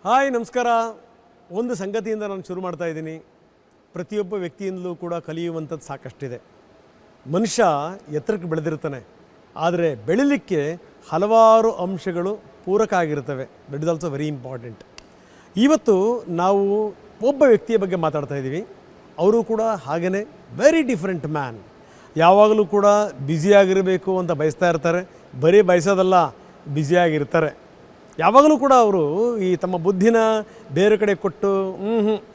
Hi ನಮಸ್ಕಾರ. ಒಂದು ಸಂಗತಿಯಿಂದ ನಾನು ಶುರು ಮಾಡ್ತಾ ಇದ್ದೀನಿ. ಪ್ರತಿಯೊಬ್ಬ ವ್ಯಕ್ತಿಯಿಂದಲೂ ಕೂಡ ಕಲಿಯುವಂಥದ್ದು ಸಾಕಷ್ಟಿದೆ. ಮನುಷ್ಯ ಎತ್ತರಕ್ಕೆ ಬೆಳೆದಿರ್ತಾನೆ, ಆದರೆ ಬೆಳಿಲಿಕ್ಕೆ ಹಲವಾರು ಅಂಶಗಳು ಪೂರಕ ಆಗಿರ್ತವೆ. That is also very important. ಇವತ್ತು ನಾವು ಒಬ್ಬ ವ್ಯಕ್ತಿಯ ಬಗ್ಗೆ ಮಾತಾಡ್ತಾ ಇದ್ದೀವಿ. ಅವರು ಕೂಡ ಹಾಗೆಯೇ ವೆರಿ ಡಿಫ್ರೆಂಟ್ ಮ್ಯಾನ್. ಯಾವಾಗಲೂ ಕೂಡ ಬ್ಯುಸಿಯಾಗಿರಬೇಕು ಅಂತ ಬಯಸ್ತಾ ಇರ್ತಾರೆ. ಬರೀ ಬಯಸೋದಲ್ಲ, ಬ್ಯುಸಿಯಾಗಿರ್ತಾರೆ. ಯಾವಾಗಲೂ ಕೂಡ ಅವರು ಈ ತಮ್ಮ ಬುದ್ಧಿನ ಬೇರೆ ಕಡೆ ಕೊಟ್ಟು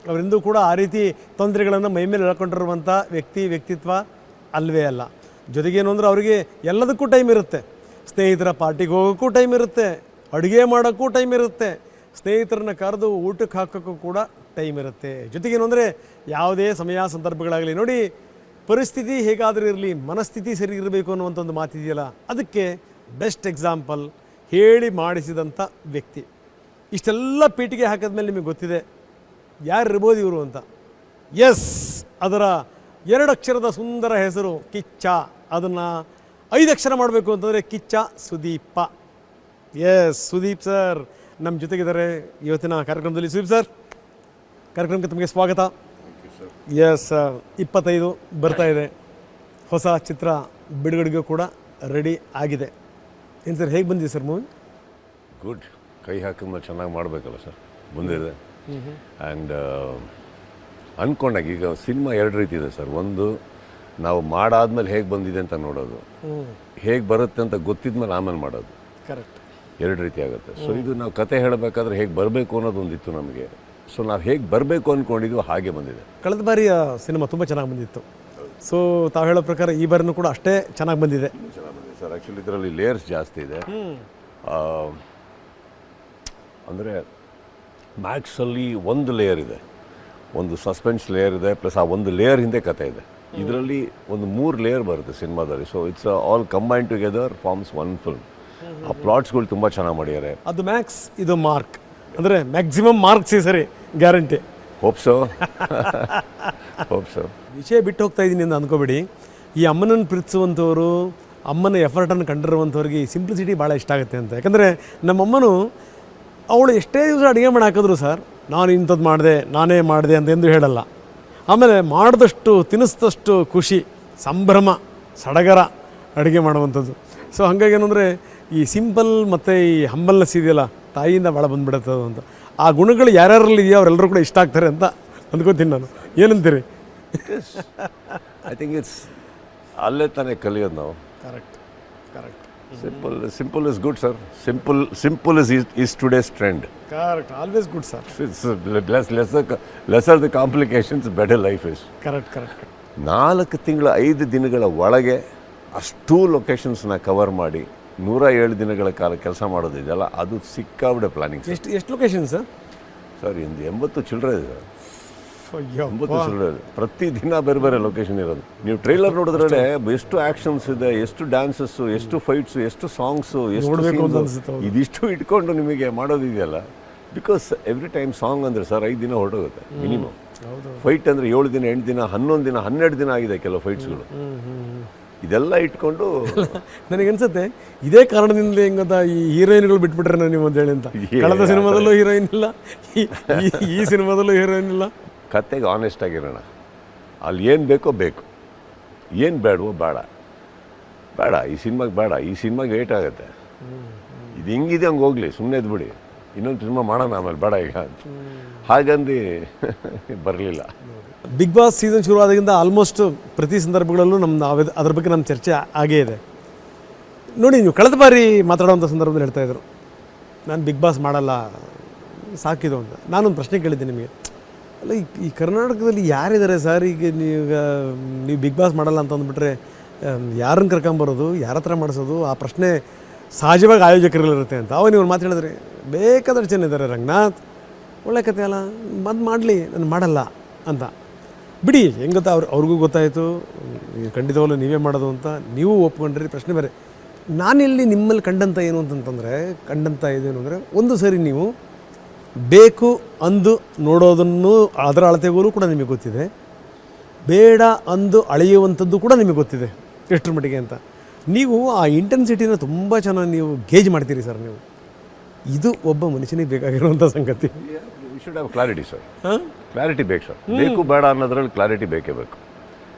ಅವರಿಂದೂ ಕೂಡ ಆ ರೀತಿ ತೊಂದರೆಗಳನ್ನು ಮೈಮೇಲೆ ಎಳ್ಕೊಂಡಿರುವಂಥ ವ್ಯಕ್ತಿತ್ವ ಅಲ್ವೇ ಅಲ್ಲ. ಜೊತೆಗೇನು ಅಂದರೆ ಅವರಿಗೆ ಎಲ್ಲದಕ್ಕೂ ಟೈಮ್ ಇರುತ್ತೆ. ಸ್ನೇಹಿತರ ಪಾರ್ಟಿಗೆ ಹೋಗೋಕ್ಕೂ ಟೈಮ್ ಇರುತ್ತೆ, ಅಡುಗೆ ಮಾಡೋಕ್ಕೂ ಟೈಮ್ ಇರುತ್ತೆ, ಸ್ನೇಹಿತರನ್ನ ಕರೆದು ಊಟಕ್ಕೆ ಹಾಕೋಕ್ಕೂ ಕೂಡ ಟೈಮ್ ಇರುತ್ತೆ. ಜೊತೆಗೇನು ಅಂದರೆ ಯಾವುದೇ ಸಮಯ ಸಂದರ್ಭಗಳಾಗಲಿ ನೋಡಿ, ಪರಿಸ್ಥಿತಿ ಹೇಗಾದರೂ ಇರಲಿ, ಮನಸ್ಥಿತಿ ಸರಿ ಇರಬೇಕು ಅನ್ನುವಂಥ ಒಂದು ಮಾತಿದೆಯಲ್ಲ, ಅದಕ್ಕೆ ಬೆಸ್ಟ್ ಎಕ್ಸಾಂಪಲ್ ಹೇಳಿ ಮಾಡಿಸಿದಂಥ ವ್ಯಕ್ತಿ. ಇಷ್ಟೆಲ್ಲ ಪೀಟಿಗೆ ಹಾಕಿದ್ಮೇಲೆ ನಿಮಗೆ ಗೊತ್ತಿದೆ ಯಾರಿರ್ಬೋದು ಇವರು ಅಂತ. ಎಸ್, ಅದರ 2 ಅಕ್ಷರದ ಸುಂದರ ಹೆಸರು ಕಿಚ್ಚ. ಅದನ್ನು 5 ಅಕ್ಷರ ಮಾಡಬೇಕು ಅಂತಂದರೆ ಕಿಚ್ಚ ಸುದೀಪ. ಎಸ್, ಸುದೀಪ್ ಸರ್ ನಮ್ಮ ಜೊತೆಗಿದ್ದಾರೆ ಇವತ್ತಿನ ಕಾರ್ಯಕ್ರಮದಲ್ಲಿ. ಸುದೀಪ್ ಸರ್, ಕಾರ್ಯಕ್ರಮಕ್ಕೆ ತಮಗೆ ಸ್ವಾಗತ. ಎಸ್, 25 ಬರ್ತಾ ಇದೆ. ಹೊಸ ಚಿತ್ರ ಬಿಡುಗಡೆಗೂ ಕೂಡ ರೆಡಿ ಆಗಿದೆ. ಏನು ಸರ್, ಹೇಗೆ ಬಂದಿದೆ ಸರ್ ಮೂವಿ? ಗುಡ್. ಕೈ ಹಾಕಿದ್ಮೇಲೆ ಚೆನ್ನಾಗಿ ಮಾಡಬೇಕಲ್ಲ ಸರ್, ಬಂದಿದೆ. ಆ್ಯಂಡ್ ಅಂದ್ಕೊಂಡಾಗ ಈಗ ಸಿನಿಮಾ 2 ರೀತಿ ಇದೆ ಸರ್. ಒಂದು ನಾವು ಮಾಡಾದ್ಮೇಲೆ ಹೇಗೆ ಬಂದಿದೆ ಅಂತ ನೋಡೋದು, ಹೇಗೆ ಬರುತ್ತೆ ಅಂತ ಗೊತ್ತಿದ್ಮೇಲೆ ಆಮೇಲೆ ಮಾಡೋದು. ಕರೆಕ್ಟ್. 2 ರೀತಿ ಆಗುತ್ತೆ. ಸೊ ಇದು ನಾವು ಕತೆ ಹೇಳಬೇಕಾದ್ರೆ ಹೇಗೆ ಬರಬೇಕು ಅನ್ನೋದು ಒಂದಿತ್ತು ನಮಗೆ. ಸೊ ನಾವು ಹೇಗೆ ಬರಬೇಕು ಅಂದ್ಕೊಂಡಿದ್ವಿ ಹಾಗೆ ಬಂದಿದೆ. ಕಳೆದ ಬಾರಿಯ ಸಿನಿಮಾ ತುಂಬ ಚೆನ್ನಾಗಿ ಬಂದಿತ್ತು. ಸೊ ತಾವು ಹೇಳೋ ಪ್ರಕಾರ ಈ ಬಾರಿನೂ ಕೂಡ ಅಷ್ಟೇ ಚೆನ್ನಾಗಿ ಬಂದಿದೆ. ಸರ್ ಆ್ಯಕ್ಚುಲಿ ಇದರಲ್ಲಿ ಲೇಯರ್ಸ್ ಜಾಸ್ತಿ ಇದೆ. ಅಂದರೆ ಮ್ಯಾಕ್ಸಲ್ಲಿ ಒಂದು ಲೇಯರ್ ಇದೆ, ಒಂದು ಸಸ್ಪೆನ್ಸ್ ಲೇಯರ್ ಇದೆ, ಪ್ಲಸ್ ಆ ಒಂದು ಲೇಯರ್ ಹಿಂದೆ ಕತೆ ಇದೆ. ಇದರಲ್ಲಿ ಒಂದು 3 ಲೇಯರ್ ಬರುತ್ತೆ ಸಿನಿಮಾದಲ್ಲಿ. So it's all combine together forms one film. ಆ ಪ್ಲಾಟ್ಸ್ಗಳು ತುಂಬ ಚೆನ್ನಾಗಿ ಮಾಡಿದ್ದಾರೆ. ಅದು ಮ್ಯಾಕ್ಸ್, ಇದು ಮಾರ್ಕ್. ಅಂದರೆ ಮ್ಯಾಕ್ಸಿಮಮ್ ಮಾರ್ಕ್ಸ್ ಸರಿ, ಗ್ಯಾರಂಟಿ. Hope so. ವಿಷಯ ಬಿಟ್ಟು ಹೋಗ್ತಾ ಇದ್ದೀನಿ ಅಂತ ಅಂದ್ಕೋಬೇಡಿ. ಈ ಅಮ್ಮನನ್ನು ಪ್ರೀತಿಸುವಂಥವ್ರು, ಅಮ್ಮನ ಎಫರ್ಟನ್ನು ಕಂಡಿರುವಂಥವ್ರಿಗೆ ಈ ಸಿಂಪ್ಲಿಸಿಟಿ ಭಾಳ ಇಷ್ಟ ಆಗುತ್ತೆ ಅಂತ. ಯಾಕಂದರೆ ನಮ್ಮಮ್ಮನು ಅವಳು ಎಷ್ಟೇ ದಿವಸ ಅಡುಗೆ ಮಾಡಿ ಹಾಕಿದ್ರು ಸರ್, ನಾನು ಇಂಥದ್ದು ಮಾಡಿದೆ, ನಾನೇ ಮಾಡಿದೆ ಅಂತ ಎಂದು ಹೇಳಲ್ಲ. ಆಮೇಲೆ ಮಾಡಿದಷ್ಟು ತಿನ್ನಿಸಿದಷ್ಟು ಖುಷಿ, ಸಂಭ್ರಮ, ಸಡಗರ ಅಡುಗೆ ಮಾಡುವಂಥದ್ದು. ಸೊ ಹಾಗಾಗಿ ಏನಂದರೆ ಈ ಸಿಂಪಲ್ ಮತ್ತು ಈ ಹಂಬಲ್ನೆಸ್ ಇದೆಯಲ್ಲ, ತಾಯಿಯಿಂದ ಭಾಳ ಬಂದುಬಿಡುತ್ತೆ ಅಂತ. ಆ ಗುಣಗಳು ಯಾರ್ಯಾರಲ್ಲಿ ಇದೆಯೋ ಅವರೆಲ್ಲರೂ ಕೂಡ ಇಷ್ಟ ಆಗ್ತಾರೆ ಅಂತ ಅಂದ್ಕೋತೀನಿ ನಾನು. ಏನಂತೀರಿ? ಐ ಥಿಂಕ್ ಇಟ್ಸ್ ಅಲ್ಲೇ ತಾನೇ ಕಲಿಯೋದು ನಾವು. Correct. Simple is good, sir. Simple is today's trend. Correct. Always good, sir. It's lesser the complications, better life is. Correct. 4 ತಿಂಗಳ 5 ದಿನಗಳ ಒಳಗೆ ಅಷ್ಟು ಲೊಕೇಶನ್ಸ್ನ ಕವರ್ ಮಾಡಿ 107 ದಿನಗಳ ಕಾಲ ಕೆಲಸ ಮಾಡೋದಿದೆಯಲ್ಲ, ಅದು ಸಿಕ್ಕಾಬಿಡೆ ಪ್ಲಾನಿಂಗ್. ಎಷ್ಟು ಲೊಕೇಶನ್ ಸರ್? ಸರ್, 80 ಚಿಲ್ಲರೆ ಇದೆ. 80 ಚಿಲ್ಲರೆ ಇದೆ. ಪ್ರತಿದಿನ ಬೇರೆ ಬೇರೆ ಲೊಕೇಶನ್ ಇರೋದು. ನೀವು ಟ್ರೈಲರ್ ನೋಡಿದ್ರೆ ಎಷ್ಟು ಆ್ಯಕ್ಷನ್ಸ್ ಇದೆ, ಎಷ್ಟು ಡ್ಯಾನ್ಸಸ್ಸು, ಎಷ್ಟು ಫೈಟ್ಸು, ಎಷ್ಟು ಸಾಂಗ್ಸು, ಎಷ್ಟು ಇದಿಷ್ಟು ಇಟ್ಕೊಂಡು ನಿಮಗೆ ಮಾಡೋದಿದೆಯಲ್ಲ. ಬಿಕಾಸ್ ಎವ್ರಿ ಟೈಮ್ ಸಾಂಗ್ ಅಂದರೆ ಸರ್ 5 ದಿನ ಹೊರಟೋಗುತ್ತೆ ಮಿನಿಮಮ್. ಫೈಟ್ ಅಂದರೆ 7 ದಿನ, 8 ದಿನ, 11 ದಿನ, 12 ದಿನ ಆಗಿದೆ ಕೆಲವು ಫೈಟ್ಸ್ಗಳು. ಇದೆಲ್ಲ ಇಟ್ಕೊಂಡು ನನಗನ್ಸುತ್ತೆ ಇದೇ ಕಾರಣದಿಂದ ಹೆಂಗ್ ಗೊತ್ತಾ, ಈ ಹೀರೋಯಿನ್ಗಳು ಬಿಟ್ಬಿಟ್ರೆ ನೀವು ಅಂತ ಹೇಳಿ ಅಂತ. ಕಳೆದ ಸಿನಿಮಾದಲ್ಲೂ ಹೀರೋಯಿನ್ ಇಲ್ಲ, ಈ ಸಿನಿಮಾದಲ್ಲೂ ಹೀರೋಯಿನ್ ಇಲ್ಲ. ಕತೆಗೆ ಆನೆಸ್ಟ್ ಆಗಿರೋಣ. ಅಲ್ಲಿ ಏನು ಬೇಕೋ ಬೇಕು, ಏನು ಬೇಡವೋ ಬೇಡ. ಈ ಸಿನಿಮಾಗೆ ಬೇಡ, ಈ ಸಿನಿಮಾಗೆ ವೇಟ್ ಆಗುತ್ತೆ, ಇದು ಹಿಂಗಿದೆ ಹಂಗೆ ಹೋಗಲಿ, ಸುಮ್ಮನೆ ಇದ್ಬಿಡಿ, ಇನ್ನೊಂದು ಸಿನಿಮಾ ಮಾಡೋಣ ಆಮೇಲೆ, ಬೇಡ ಈಗ ಹಾಗಂದು ಬರಲಿಲ್ಲ. ಬಿಗ್ ಬಾಸ್ ಸೀಸನ್ ಶುರುವಾದಾಗಿಂದ ಆಲ್ಮೋಸ್ಟ್ ಪ್ರತಿ ಸಂದರ್ಭಗಳಲ್ಲೂ ಅದ್ರ ಬಗ್ಗೆ ನಮ್ಮ ಚರ್ಚೆ ಆಗೇ ಇದೆ ನೋಡಿ. ನೀವು ಕಳೆದ ಬಾರಿ ಮಾತಾಡೋವಂಥ ಸಂದರ್ಭದಲ್ಲಿ ಹೇಳ್ತಾಯಿದ್ರು, ನಾನು ಬಿಗ್ ಬಾಸ್ ಮಾಡಲ್ಲ, ಸಾಕಿದು ಅಂತ. ನಾನೊಂದು ಪ್ರಶ್ನೆ ಕೇಳಿದ್ದೆ ನಿಮಗೆ, ಅಲ್ಲ ಈ ಕರ್ನಾಟಕದಲ್ಲಿ ಯಾರಿದ್ದಾರೆ ಸರ್, ಈಗ ನೀವು ಬಿಗ್ ಬಾಸ್ ಮಾಡಲ್ಲ ಅಂತ ಅಂದ್ಬಿಟ್ರೆ ಯಾರನ್ನು ಕರ್ಕೊಂಬರೋದು, ಯಾರ ಹತ್ರ ಮಾಡಿಸೋದು? ಆ ಪ್ರಶ್ನೆ ಸಹಜವಾಗಿ ಆಯೋಜಕರಲ್ಲಿರುತ್ತೆ ಅಂತ. ಅವಾಗ ನೀವು ಮಾತು ಹೇಳಿದ್ರಿ, ಬೇಕಾದಷ್ಟು ಜನ ಇದ್ದಾರೆ, ರಂಗನಾಥ್ ಒಳ್ಳೆ ಕತೆ ಅಲ್ಲ, ಅದು ಮಾಡಲಿ, ನಾನು ಮಾಡಲ್ಲ ಅಂತ. ಬಿಡಿ, ಹೆಂಗೆ ಗೊತ್ತಾ, ಅವ್ರಿಗೂ ಗೊತ್ತಾಯಿತು ಖಂಡಿತವಾಗ್ಲೂ ನೀವೇ ಮಾಡೋದು ಅಂತ. ನೀವು ಒಪ್ಕೊಂಡ್ರಿ, ಪ್ರಶ್ನೆ ಬೇರೆ. ನಾನಿಲ್ಲಿ ನಿಮ್ಮಲ್ಲಿ ಕಂಡಂಥ ಏನು ಅಂತಂತಂದರೆ, ಕಂಡಂಥ ಇದೇನು ಅಂದರೆ, ಒಂದು ಸರಿ ನೀವು ಬೇಕು ಅಂದು ನೋಡೋದನ್ನು ಅದರ ಅಳತೆಗೋಲು ಕೂಡ ನಿಮಗೆ ಗೊತ್ತಿದೆ, ಬೇಡ ಅಂದು ಅಳೆಯುವಂಥದ್ದು ಕೂಡ ನಿಮಗೆ ಗೊತ್ತಿದೆ ಎಷ್ಟರ ಮಟ್ಟಿಗೆ ಅಂತ. ನೀವು ಆ ಇಂಟೆನ್ಸಿಟಿನ ತುಂಬ ಚೆನ್ನಾಗಿ ನೀವು ಗೇಜ್ ಮಾಡ್ತೀರಿ ಸರ್. ನೀವು ಇದು ಒಬ್ಬ ಮನುಷ್ಯನಿಗೆ ಬೇಕಾಗಿರುವಂಥ ಸಂಗತಿ. You should have clarity sir. ಹಾಂ, ಕ್ಲಾರಿಟಿ ಬೇಕು ಸರ್. ಬೇಕು ಬೇಡ ಅನ್ನೋದ್ರಲ್ಲಿ ಕ್ಲಾರಿಟಿ ಬೇಕೇ ಬೇಕು.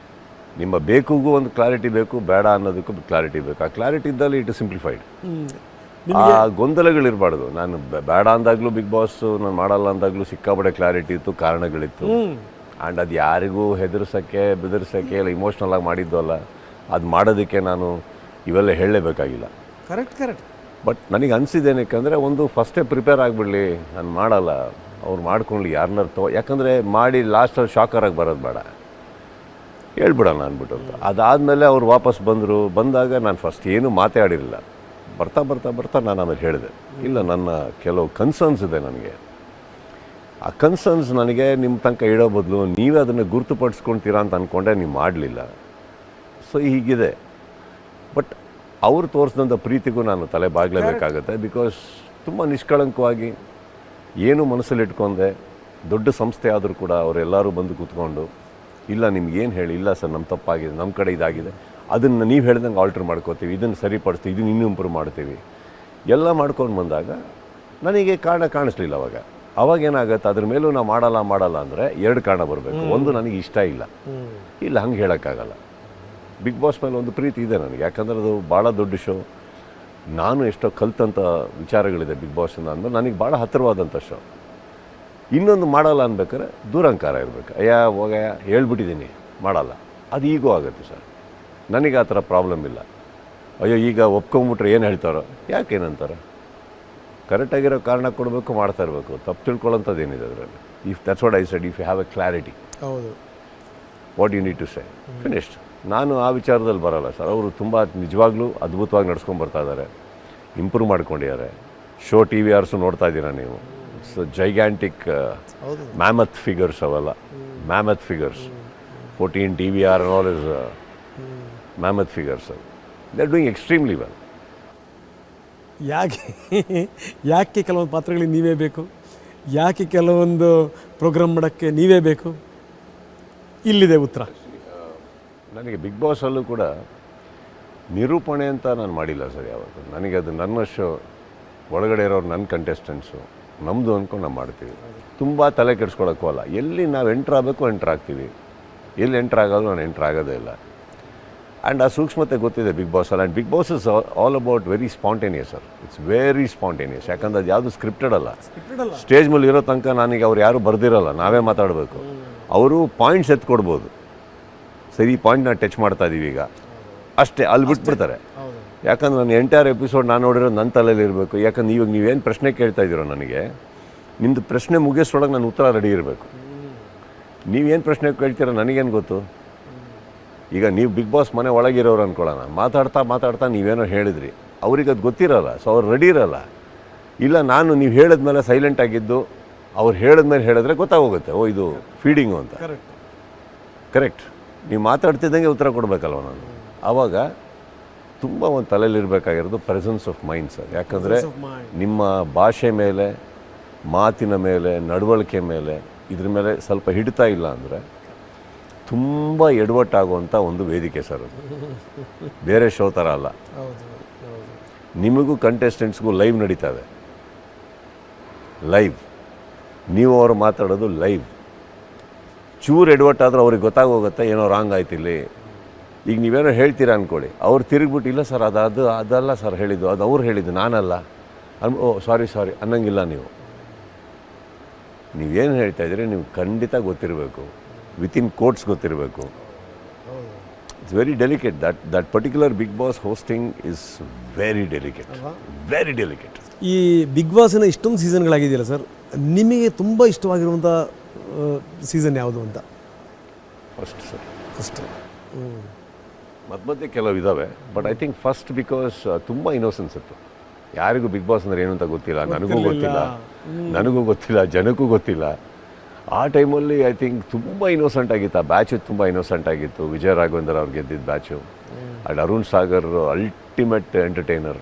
ನಿಮ್ಮ ಬೇಕುಗೂ ಒಂದು ಕ್ಲಾರಿಟಿ ಬೇಕು, ಬೇಡ ಅನ್ನೋದಕ್ಕೂ ಕ್ಲಾರಿಟಿ ಬೇಕು. ಆ ಕ್ಲಾರಿಟಿ ಇದ್ದಲ್ಲಿ ಇಟ್ ಸಿಂಪ್ಲಿಫೈಡ್. ಆ ಗೊಂದಲಗಳಿರಬಾರ್ದು. ನಾನು ಬೇಡ ಅಂದಾಗಲೂ ಬಿಗ್ ಬಾಸ್, ನಾನು ಮಾಡಲ್ಲ ಅಂದಾಗಲೂ ಸಿಕ್ಕಾಪಟ್ಟೆ ಕ್ಲಾರಿಟಿ ಇತ್ತು, ಕಾರಣಗಳಿತ್ತು. ಆ್ಯಂಡ್ ಅದು ಯಾರಿಗೂ ಹೆದರ್ಸೋಕ್ಕೆ ಬೆದರ್ಸೋಕ್ಕೆ ಇಲ್ಲ ಇಮೋಷ್ನಲ್ ಆಗಿ ಮಾಡಿದ್ದು ಅಲ್ಲ. ಅದು ಮಾಡೋದಕ್ಕೆ ನಾನು ಇವೆಲ್ಲ ಹೇಳಲೇಬೇಕಾಗಿಲ್ಲ. ಕರೆಕ್ಟ್. ಬಟ್ ನನಗೆ ಅನಿಸಿದ್ದೇನಕ್ಕೆ ಒಂದು ಫಸ್ಟೇ ಪ್ರಿಪೇರ್ ಆಗಿಬಿಡಲಿ, ನಾನು ಮಾಡಲ್ಲ, ಅವ್ರು ಮಾಡ್ಕೊಳ್ಳಿ ಯಾರನ್ನಾರು ಯಾಕಂದರೆ ಮಾಡಿ ಲಾಸ್ಟಲ್ಲಿ ಶಾಕರಾಗಿ ಬರೋದು ಬೇಡ, ಹೇಳ್ಬಿಡೋಣ ಅಂದ್ಬಿಟ್ಟು ಅಂತ. ಅದಾದಮೇಲೆ ಅವ್ರು ವಾಪಸ್ ಬಂದಾಗ ನಾನು ಫಸ್ಟ್ ಏನೂ ಮಾತಾಡಿರಲಿಲ್ಲ. ಬರ್ತಾ ನಾನು ಆಮೇಲೆ ಹೇಳಿದೆ, ಇಲ್ಲ ನನ್ನ ಕೆಲವು ಕನ್ಸರ್ನ್ಸ್ ಇದೆ ನನಗೆ. ಆ ಕನ್ಸರ್ನ್ಸ್ ನನಗೆ ನಿಮ್ಮ ತನಕ ಇಡೋ ಬದಲು ನೀವೇ ಅದನ್ನು ಗುರುತುಪಡಿಸ್ಕೊಳ್ತೀರಾ ಅಂತ ಅಂದ್ಕೊಂಡೆ, ನೀವು ಮಾಡಲಿಲ್ಲ. ಸೊ ಹೀಗಿದೆ. ಬಟ್ ಅವ್ರು ತೋರಿಸಿದಂಥ ಪ್ರೀತಿಗೂ ನಾನು ತಲೆ ಬಾಗಲೇಬೇಕಾಗತ್ತೆ. ಬಿಕಾಸ್ ತುಂಬ ನಿಷ್ಕಳಂಕವಾಗಿ ಏನು ಮನಸ್ಸಲ್ಲಿ ಇಟ್ಕೊಂಡೆ, ದೊಡ್ಡ ಸಂಸ್ಥೆ ಆದರೂ ಕೂಡ ಅವರೆಲ್ಲರೂ ಬಂದು ಕೂತ್ಕೊಂಡು, ಇಲ್ಲ ನಿಮ್ಗೇನು ಹೇಳಿ, ಇಲ್ಲ ಸರ್ ನಮ್ಮ ತಪ್ಪಾಗಿದೆ, ನಮ್ಮ ಕಡೆ ಇದಾಗಿದೆ, ಅದನ್ನು ನೀವು ಹೇಳ್ದಂಗೆ ಆಲ್ಟ್ರ್ ಮಾಡ್ಕೋತೀವಿ, ಇದನ್ನು ಸರಿಪಡಿಸ್ತೀವಿ, ಇದನ್ನು ಇನ್ನೂ ಇಂಪ್ರೂವ್ ಮಾಡ್ತೀವಿ ಎಲ್ಲ ಮಾಡ್ಕೊಂಡು ಬಂದಾಗ ನನಗೆ ಕಾರಣ ಕಾಣಿಸ್ಲಿಲ್ಲ. ಅವಾಗೇನಾಗತ್ತೆ, ಅದ್ರ ಮೇಲೂ ನಾವು ಮಾಡಲ್ಲ ಅಂದರೆ ಎರಡು ಕಾರಣ ಬರಬೇಕು. ಒಂದು, ನನಗೆ ಇಷ್ಟ ಇಲ್ಲ ಹಂಗೆ ಹೇಳೋಕ್ಕಾಗಲ್ಲ. ಬಿಗ್ ಬಾಸ್ ಮೇಲೆ ಒಂದು ಪ್ರೀತಿ ಇದೆ ನನಗೆ, ಯಾಕಂದರೆ ಅದು ಭಾಳ ದೊಡ್ಡ ಶೋ. ನಾನು ಎಷ್ಟೋ ಕಲ್ತಂಥ ವಿಚಾರಗಳಿದೆ ಬಿಗ್ ಬಾಸಿಂದ ಅಂದಮೇಲೆ ನನಗೆ ಭಾಳ ಹತ್ತಿರವಾದಂಥ ಶೋ. ಇನ್ನೊಂದು ಮಾಡಲ್ಲ ಅನ್ಬೇಕಾದ್ರೆ ದೂರಂಕಾರ ಇರಬೇಕು. ಹೇಳ್ಬಿಟ್ಟಿದ್ದೀನಿ ಮಾಡಲ್ಲ, ಅದು ಈಗೂ ಆಗುತ್ತೆ ಸರ್. ನನಗೆ ಆ ಥರ ಪ್ರಾಬ್ಲಮ್ ಇಲ್ಲ. ಈಗ ಒಪ್ಕೊಂಬಿಟ್ರೆ ಏನು ಹೇಳ್ತಾರೋ, ಯಾಕೇನಂತಾರೆ, ಕರೆಕ್ಟಾಗಿರೋ ಕಾರಣ ಕೊಡಬೇಕು, ಮಾಡ್ತಾ ಇರಬೇಕು. ತಪ್ಪು ತಿಳ್ಕೊಳ್ಳೋಂಥದ್ದು ಏನಿದೆ ಅದರಲ್ಲಿ. If that's what I said, if you have a clarity ಹೌದು what you need to say, finished. ನಾನು ಆ ವಿಚಾರದಲ್ಲಿ ಬರಲ್ಲ ಸರ್. ಅವರು ತುಂಬ ನಿಜವಾಗ್ಲೂ ಅದ್ಭುತವಾಗಿ ನಡ್ಸ್ಕೊಂಡು ಬರ್ತಾ ಇದ್ದಾರೆ, ಇಂಪ್ರೂವ್ ಮಾಡ್ಕೊಂಡಿದ್ದಾರೆ. ಶೋ TVRs ನೋಡ್ತಾ ಇದ್ದೀರಾ ನೀವು, ಇಟ್ಸ್ ಜೈಗ್ಯಾಂಟಿಕ್ ಮ್ಯಾಮತ್ ಫಿಗರ್ಸ್ ಅವೆಲ್ಲ, mammoth figures. 14 TVR and all is mammoth figures. They are doing extremely well. ಯಾಕೆ ಕೆಲವೊಂದು ಪಾತ್ರಗಳಿಗೆ ನೀವೇ ಬೇಕು, ಯಾಕೆ ಕೆಲವೊಂದು ಪ್ರೋಗ್ರಾಮ್ ಮಾಡೋಕ್ಕೆ ನೀವೇ ಬೇಕು? ಇಲ್ಲಿದೆ ಉತ್ತರ. ನನಗೆ ಬಿಗ್ ಬಾಸಲ್ಲೂ ಕೂಡ ನಿರೂಪಣೆ ಅಂತ ನಾನು ಮಾಡಿಲ್ಲ ಸರ್ ಯಾವತ್ತು. ನನಗೆ ಅದು ನನ್ನ ಶೋ, ಒಳಗಡೆ ಇರೋರು ನನ್ನ ಕಂಟೆಸ್ಟೆಂಟ್ಸು, ನಮ್ಮದು ಅಂದ್ಕೊಂಡು ನಾವು ಮಾಡ್ತೀವಿ. ತುಂಬ ತಲೆ ಕೆಡಿಸ್ಕೊಳಕ್ಕೂ ಅಲ್ಲ. ಎಲ್ಲಿ ನಾವು ಎಂಟ್ರ್ ಆಗಬೇಕು ಎಂಟ್ರ್ ಆಗ್ತೀವಿ, ಎಲ್ಲಿ ಎಂಟ್ರ್ ಆಗೋದು ನಾನು ಎಂಟ್ರ್ ಆಗೋದೇ ಇಲ್ಲ. ಆ್ಯಂಡ್ ಆ ಸೂಕ್ಷ್ಮತೆ ಗೊತ್ತಿದೆ ಬಿಗ್ ಬಾಸಲ್ಲಿ. And big boss is all about very spontaneous sir. It's very spontaneous. ಯಾಕಂದ್ರೆ ಅದು ಯಾವುದು ಸ್ಕ್ರಿಪ್ಟೆಡ್ ಅಲ್ಲ. ಸ್ಟೇಜ್ ಮೇಲೆ ಇರೋ ತನಕ ನನಗೆ ಅವ್ರು ಯಾರೂ ಬರ್ದಿರಲ್ಲ, ನಾವೇ ಮಾತಾಡಬೇಕು. ಅವರು ಪಾಯಿಂಟ್ಸ್ ಎತ್ಕೊಡ್ಬೋದು, ಸರಿ ಈ ಪಾಯಿಂಟ್ ನಾನು ಟಚ್ ಮಾಡ್ತಾ ಇದ್ದೀವಿ ಈಗ ಅಷ್ಟೇ, ಅಲ್ಲಿ ಬಿಟ್ಬಿಡ್ತಾರೆ. ಯಾಕಂದ್ರೆ ನಾನು ಎಂಟೈರ್ ಎಪಿಸೋಡ್ ನಾನು ನೋಡಿರೋದು ನನ್ನ ತಲೆಯಲ್ಲಿ ಇರಬೇಕು. ಯಾಕಂದ್ರೆ ಇವಾಗ ನೀವೇನು ಪ್ರಶ್ನೆ ಕೇಳ್ತಾ ಇದ್ದೀರೋ ನನಗೆ, ನಿಮ್ಮದು ಪ್ರಶ್ನೆ ಮುಗಿಸೋಳಗೆ ನಾನು ಉತ್ತರ ರೆಡಿ ಇರಬೇಕು. ನೀವೇನು ಪ್ರಶ್ನೆ ಕೇಳ್ತೀರೋ ನನಗೇನು ಗೊತ್ತು? ಈಗ ನೀವು ಬಿಗ್ ಬಾಸ್ ಮನೆ ಒಳಗಿರೋರು ಅಂದ್ಕೊಳ್ಳೋಣ, ಮಾತಾಡ್ತಾ ನೀವೇನೋ ಹೇಳಿದ್ರಿ, ಅವ್ರಿಗೆ ಅದು ಗೊತ್ತಿರೋಲ್ಲ, ಸೊ ಅವ್ರು ರೆಡಿ ಇರೋಲ್ಲ. ಇಲ್ಲ ನಾನು ನೀವು ಹೇಳಿದ್ಮೇಲೆ ಸೈಲೆಂಟ್ ಆಗಿದ್ದು ಅವ್ರು ಹೇಳಿದ್ಮೇಲೆ ಹೇಳಿದ್ರೆ ಗೊತ್ತಾಗೋಗುತ್ತೆ, ಓ ಇದು ಫೀಡಿಂಗು ಅಂತ. ಕರೆಕ್ಟ್. ನೀವು ಮಾತಾಡ್ತಿದ್ದಂಗೆ ಉತ್ತರ ಕೊಡಬೇಕಲ್ವ ನಾನು. ಆವಾಗ ತುಂಬ ಒಂದು ತಲೆಯಲ್ಲಿರಬೇಕಾಗಿರೋದು ಪ್ರೆಸೆನ್ಸ್ ಆಫ್ ಮೈಂಡ್ ಸರ್. ಯಾಕಂದರೆ ನಿಮ್ಮ ಭಾಷೆ ಮೇಲೆ, ಮಾತಿನ ಮೇಲೆ, ನಡವಳಿಕೆ ಮೇಲೆ, ಇದ್ರ ಮೇಲೆ ಸ್ವಲ್ಪ ಹಿಡಿತಾ ಇಲ್ಲ ಅಂದರೆ ತುಂಬ ಎಡವಟ್ಟಾಗುವಂಥ ಒಂದು ವೇದಿಕೆ ಸರ್ ಅದು. ಬೇರೆ ಶೋ ಥರ ಅಲ್ಲ. ನಿಮಗೂ ಕಂಟೆಸ್ಟೆಂಟ್ಸ್ಗೂ ಲೈವ್ ನಡೀತದೆ, ಲೈವ್. ನೀವು ಅವರು ಮಾತಾಡೋದು ಲೈವ್. ಚೂರು ಎಡವಟ್ಟಾದ್ರೆ ಅವ್ರಿಗೆ ಗೊತ್ತಾಗೋಗುತ್ತೆ ಏನೋ ರಾಂಗ್ ಆಯ್ತು ಇಲ್ಲಿ. ಈಗ ನೀವೇನೋ ಹೇಳ್ತೀರಾ ಅಂದ್ಕೊಳ್ಳಿ, ಅವ್ರು ತಿರುಗ್ಬಿಟ್ಟು ಇಲ್ಲ ಸರ್ ಅದಲ್ಲ ಸರ್ ಹೇಳಿದ್ದು, ಅದು ಅವ್ರು ಹೇಳಿದ್ದು ನಾನಲ್ಲ, ಓ ಸಾರಿ ಅನ್ನಂಗಿಲ್ಲ. ನೀವೇನು ಹೇಳ್ತಾ ಇದ್ದೀರಿ ನೀವು ಖಂಡಿತ ಗೊತ್ತಿರಬೇಕು, ವಿತಿನ್ ಕೋಟ್ಸ್ ಗೊತ್ತಿರಬೇಕು. It's very delicate. That particular Bigg Boss hosting is very delicate, very delicate. ಈ ಬಿಗ್ ಬಾಸಿನ ಇಷ್ಟೊಂದು ಸೀಸನ್ಗಳಾಗಿದೆಯಲ್ಲ ಸರ್, ನಿಮಗೆ ತುಂಬ ಇಷ್ಟವಾಗಿರುವಂಥ ಸೀಸನ್ ಯಾವುದು ಅಂತ? ಫಸ್ಟ್ ಮಧ್ಯೆ ಕೆಲವು ಇದ್ದಾವೆ, but I think first because ತುಂಬ ಇನ್ನೋಸೆನ್ಸ್ ಇತ್ತು. ಯಾರಿಗೂ ಬಿಗ್ ಬಾಸ್ ಅಂದರೆ ಏನು ಅಂತ ಗೊತ್ತಿಲ್ಲ, ನನಗೂ ಗೊತ್ತಿಲ್ಲ, ಜನಕ್ಕೂ ಗೊತ್ತಿಲ್ಲ. ಆ ಟೈಮಲ್ಲಿ ಐ ಥಿಂಕ್ ತುಂಬ ಇನ್ನೋಸೆಂಟ್ ಆಗಿತ್ತು. ಆ ಬ್ಯಾಚು ತುಂಬ ಇನ್ನೋಸೆಂಟ್ ಆಗಿತ್ತು. ವಿಜಯ ರಾಘವೇಂದ್ರ ಅವ್ರು ಗೆದ್ದಿದ್ದ batch. And Arun Sagar ultimate entertainer.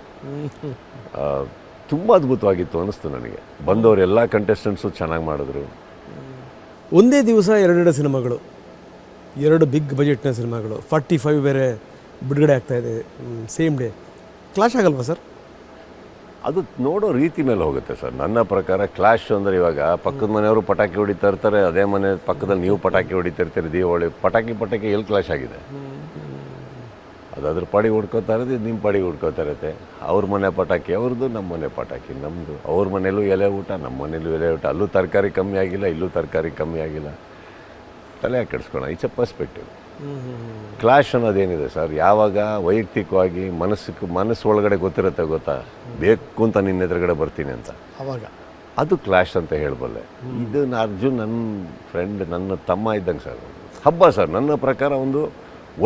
ತುಂಬ ಅದ್ಭುತವಾಗಿತ್ತು ಅನ್ನಿಸ್ತು ನನಗೆ. ಬಂದವರು ಎಲ್ಲ ಕಂಟೆಸ್ಟೆಂಟ್ಸು ಚೆನ್ನಾಗಿ ಮಾಡಿದ್ರು. ಒಂದೇ ದಿವಸ ಎರಡೆರಡು ಸಿನಿಮಾಗಳು, 2 ಬಿಗ್ ಬಜೆಟ್ನ ಸಿನಿಮಾಗಳು, 45 ಬೇರೆ ಬಿಡುಗಡೆ ಆಗ್ತಾಯಿದೆ ಸೇಮ್ ಡೇ. ಕ್ಲಾಶ್ ಆಗಲ್ವಾ ಸರ್? ಅದು ನೋಡೋ ರೀತಿ ಮೇಲೆ ಹೋಗುತ್ತೆ ಸರ್. ನನ್ನ ಪ್ರಕಾರ ಕ್ಲಾಶ್ ಅಂದರೆ ಇವಾಗ ಪಕ್ಕದ ಮನೆಯವರು ಪಟಾಕಿ ಹೊಡಿತಾ ಇರ್ತಾರೆ, ಅದೇ ಮನೆ ಪಕ್ಕದಲ್ಲಿ ನೀವು ಪಟಾಕಿ ಹೊಡಿತಾ ಇರ್ತೀರಿ, ದೀಪಾವಳಿ ಪಟಾಕಿ ಎಲ್ಲಿ ಕ್ಲಾಶ್ ಆಗಿದೆ? ಅದು ಅದ್ರ ಪಾಡಿಗೆ ಹುಡ್ಕೋತಾ ಇರೋದು, ಇದು ನಿಮ್ಮ ಪಾಡಿಗೆ ಹುಡ್ಕೋತಾ ಇರುತ್ತೆ. ಅವ್ರ ಮನೆ ಪಟಾಕಿ ಅವ್ರದ್ದು, ನಮ್ಮ ಮನೆ ಪಟಾಕಿ ನಮ್ಮದು. ಅವ್ರ ಮನೇಲೂ ಎಲೆ ಊಟ, ನಮ್ಮ ಮನೇಲೂ ಎಲೆ ಊಟ. ಅಲ್ಲೂ ತರಕಾರಿ ಕಮ್ಮಿ ಆಗಿಲ್ಲ, ಇಲ್ಲೂ ತರಕಾರಿ ಕಮ್ಮಿ ಆಗಿಲ್ಲ. ತಲೆ ಕೆಡಿಸ್ಕೋಣ. It's a perspective. ಕ್ಲಾಶ್ ಅನ್ನೋದೇನಿದೆ ಸರ್, ಯಾವಾಗ ವೈಯಕ್ತಿಕವಾಗಿ ಮನಸ್ಸು ಒಳಗಡೆ ಗೊತ್ತಿರುತ್ತೆ ಗೊತ್ತಾ, ಬೇಕು ಅಂತ ನಿನ್ನ ಎದುರುಗಡೆ ಬರ್ತೀನಿ ಅಂತ, ಅವಾಗ ಅದು ಕ್ಲಾಶ್ ಅಂತ ಹೇಳಬಲ್ಲೆ. ಇದು ಅರ್ಜುನ್ ನನ್ನ ಫ್ರೆಂಡ್, ನನ್ನ ತಮ್ಮ ಇದ್ದಂಗೆ ಸರ್. ಹಬ್ಬ ಸರ್, ನನ್ನ ಪ್ರಕಾರ ಒಂದು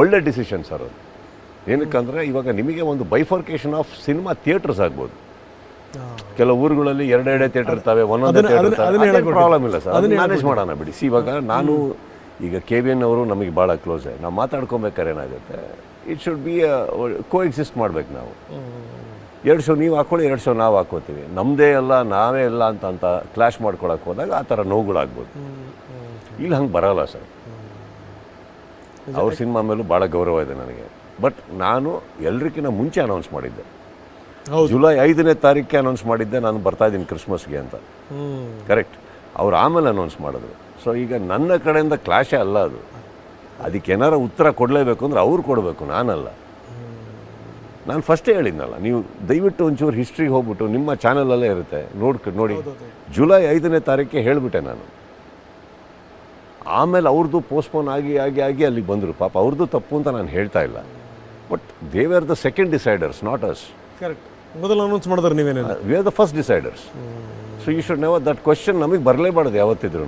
ಒಳ್ಳೆ ಡಿಸಿಷನ್ ಸರ್ ಅದು. ಏನಕ್ಕಂದರೆ ಇವಾಗ ನಿಮಗೆ ಒಂದು ಬೈಫರ್ಕೇಶನ್ ಆಫ್ ಸಿನಿಮಾ ಥಿಯೇಟರ್ಸ್ ಆಗ್ಬೋದು. ಕೆಲವು ಊರುಗಳಲ್ಲಿ ಎರಡೆರಡೇ ಥಿಯೇಟರ್ ಇರ್ತವೆ, ಒಂದೊಂದೇ ಥಿಯೇಟರ್ ಪ್ರಾಬ್ಲಮ್ ಇಲ್ಲ ಸರ್, ಅದನ್ನ ಮ್ಯಾನೇಜ್ ಮಾಡೋಣ ಬಿಡಿ. ಇವಾಗ ನಾನು ಈಗ KBN ಅವರು ನಮಗೆ ಭಾಳ ಕ್ಲೋಸ್. ನಾವು ಮಾತಾಡ್ಕೊಬೇಕಾದ್ರೆ ಏನಾಗುತ್ತೆ, it should be coexist ಮಾಡ್ಬೇಕು. ನಾವು 2 ಶೋ ನೀವು ಹಾಕ್ಕೊಳ್ಳಿ, 2 ಶೋ ನಾವು ಹಾಕ್ಕೋತೀವಿ, ನಮ್ಮದೇ ಅಲ್ಲ ನಾವೇ ಇಲ್ಲ ಅಂತ ಕ್ಲಾಶ್ ಮಾಡ್ಕೊಳಕ್ಕೆ ಹೋದಾಗ ಆ ಥರ ನೋವುಗಳಾಗ್ಬೋದು. ಇಲ್ಲಿ ಹಂಗೆ ಬರೋಲ್ಲ ಸರ್. ಅವ್ರ ಸಿನಿಮಾ ಮೇಲೂ ಭಾಳ ಗೌರವ ಇದೆ ನನಗೆ. ಬಟ್ ನಾನು ಎಲ್ರಿಗಿಂತ ಮುಂಚೆ ಅನೌನ್ಸ್ ಮಾಡಿದ್ದೆ, ಜುಲೈ 5ನೇ ತಾರೀಕೆ ಅನೌನ್ಸ್ ಮಾಡಿದ್ದೆ, ನಾನು ಬರ್ತಾಯಿದ್ದೀನಿ ಕ್ರಿಸ್ಮಸ್ಗೆ ಅಂತ. ಕರೆಕ್ಟ್. ಅವ್ರು ಆಮೇಲೆ ಅನೌನ್ಸ್ ಮಾಡಿದ್ರು. ಸೊ ಈಗ ನನ್ನ ಕಡೆಯಿಂದ ಕ್ಲಾಶೇ ಅಲ್ಲ ಅದು. ಅದಕ್ಕೆ ಏನಾರ ಉತ್ತರ ಕೊಡಲೇಬೇಕು ಅಂದರೆ ಅವ್ರು ಕೊಡಬೇಕು, ನಾನಲ್ಲ. ನಾನು ಫಸ್ಟೇ ಹೇಳಿದ್ನಲ್ಲ, ನೀವು ದಯವಿಟ್ಟು ಒಂಚೂರು ಹಿಸ್ಟ್ರಿಗೆ ಹೋಗ್ಬಿಟ್ಟು ನಿಮ್ಮ ಚಾನಲಲ್ಲೇ ಇರುತ್ತೆ ನೋಡಿ. ಜುಲೈ 5ನೇ ತಾರೀಕೆ ಹೇಳಿಬಿಟ್ಟೆ ನಾನು. ಆಮೇಲೆ ಅವ್ರದ್ದು ಪೋಸ್ಟ್ಪೋನ್ ಆಗಿ ಅಲ್ಲಿಗೆ ಬಂದರು. ಪಾಪ ಅವ್ರದ್ದು ತಪ್ಪು ಅಂತ ನಾನು ಹೇಳ್ತಾ ಇಲ್ಲ. But they are the second deciders, not us. Correct. ಮೊದಲು ಅನೌನ್ಸ್ ಮಾಡಿದ್ರೆ ನೀವೇನಿಲ್ಲ, we are the first deciders. So you should never that question ನಮಗೆ ಬರಲೇಬಾರ್ದು ಯಾವತ್ತಿದ್ರು.